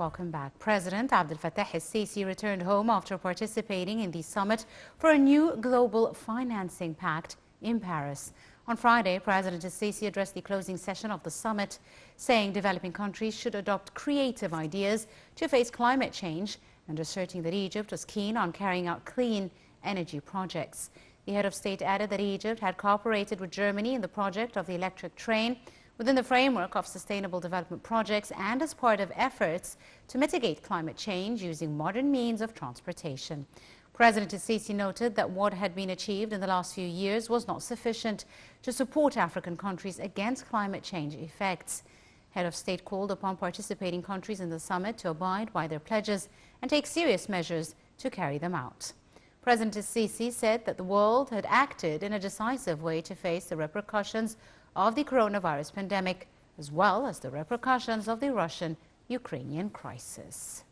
Welcome back. President Abdel Fattah el-Sisi returned home after participating in the summit for a new global financing pact in Paris. On Friday, President el-Sisi addressed the closing session of the summit, saying developing countries should adopt creative ideas to face climate change and asserting that Egypt was keen on carrying out clean energy projects. The head of state added that Egypt had cooperated with Germany in the project of the electric train within the framework of sustainable development projects and as part of efforts to mitigate climate change using modern means of transportation. President el-Sisi noted that what had been achieved in the last few years was not sufficient to support African countries against climate change effects. Head of state called upon participating countries in the summit to abide by their pledges and take serious measures to carry them out. President el-Sisi said that the world had acted in a decisive way to face the repercussions of the coronavirus pandemic, as well as the repercussions of the Russian-Ukrainian crisis.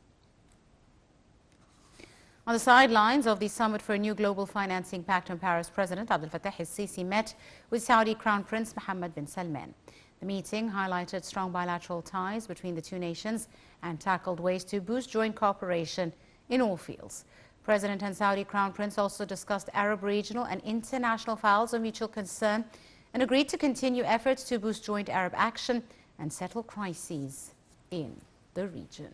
On the sidelines of the Summit for a New Global Financing Pact in Paris, President Abdel Fattah el-Sisi met with Saudi Crown Prince Mohammed bin Salman. The meeting highlighted strong bilateral ties between the two nations and tackled ways to boost joint cooperation in all fields. President and Saudi Crown Prince also discussed Arab regional and international files of mutual concern and agreed to continue efforts to boost joint Arab action and settle crises in the region.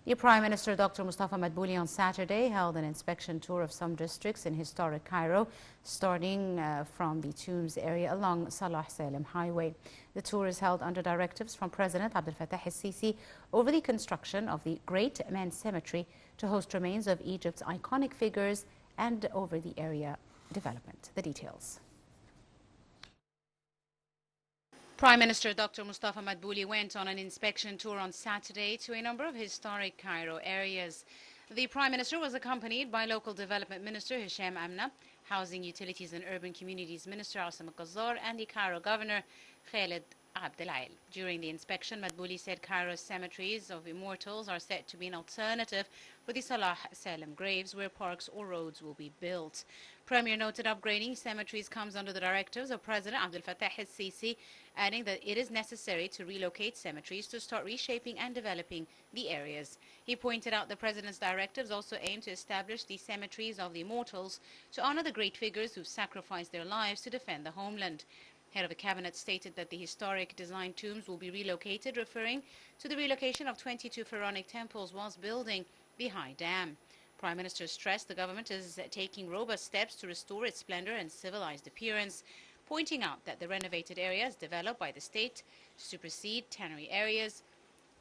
The Prime Minister, Dr. Mustafa Madbouli, on Saturday held an inspection tour of some districts in historic Cairo, starting from the Tombs area along Salah Salem Highway. The tour is held under directives from President Abdel Fattah el-Sisi over the construction of the Great Men's Cemetery to host remains of Egypt's iconic figures and over the area development. The details. Prime Minister Dr. Mustafa Madbouli went on an inspection tour on Saturday to a number of historic Cairo areas. The Prime Minister was accompanied by Local Development Minister Hisham Amna, Housing, Utilities and Urban Communities Minister Asim al-Ghazar, and the Cairo Governor Khaled Abdelail. During the inspection, Madbouli said Cairo's cemeteries of immortals are set to be an alternative for the Salah Salem graves, where parks or roads will be built. Premier noted upgrading cemeteries comes under the directives of President Abdel Fattah el-Sisi, adding that it is necessary to relocate cemeteries to start reshaping and developing the areas. He pointed out the President's directives also aim to establish the cemeteries of the immortals to honor the great figures who've sacrificed their lives to defend the homeland. Head of the cabinet stated that the historic design tombs will be relocated, referring to the relocation of 22 pharaonic temples whilst building the High Dam. Prime Minister stressed the government is taking robust steps to restore its splendor and civilized appearance, pointing out that the renovated areas developed by the state supersede tannery areas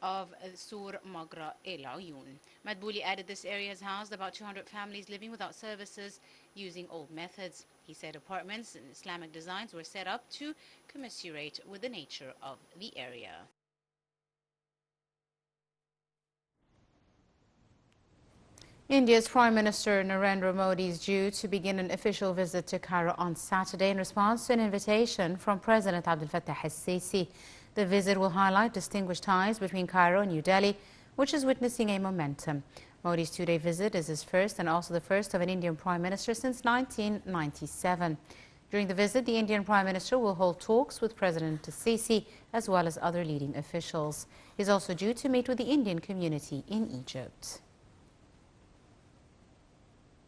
of Sur Magra El Ayun. Madbouli added this area has housed about 200 families living without services using old methods. He said apartments and Islamic designs were set up to commiserate with the nature of the area. India's Prime Minister Narendra Modi is due to begin an official visit to Cairo on Saturday in response to an invitation from President Abdel Fattah el-Sisi. The visit will highlight distinguished ties between Cairo and New Delhi, which is witnessing a momentum. Modi's two-day visit is his first and also the first of an Indian Prime Minister since 1997. During the visit, the Indian Prime Minister will hold talks with President el-Sisi as well as other leading officials. He is also due to meet with the Indian community in Egypt.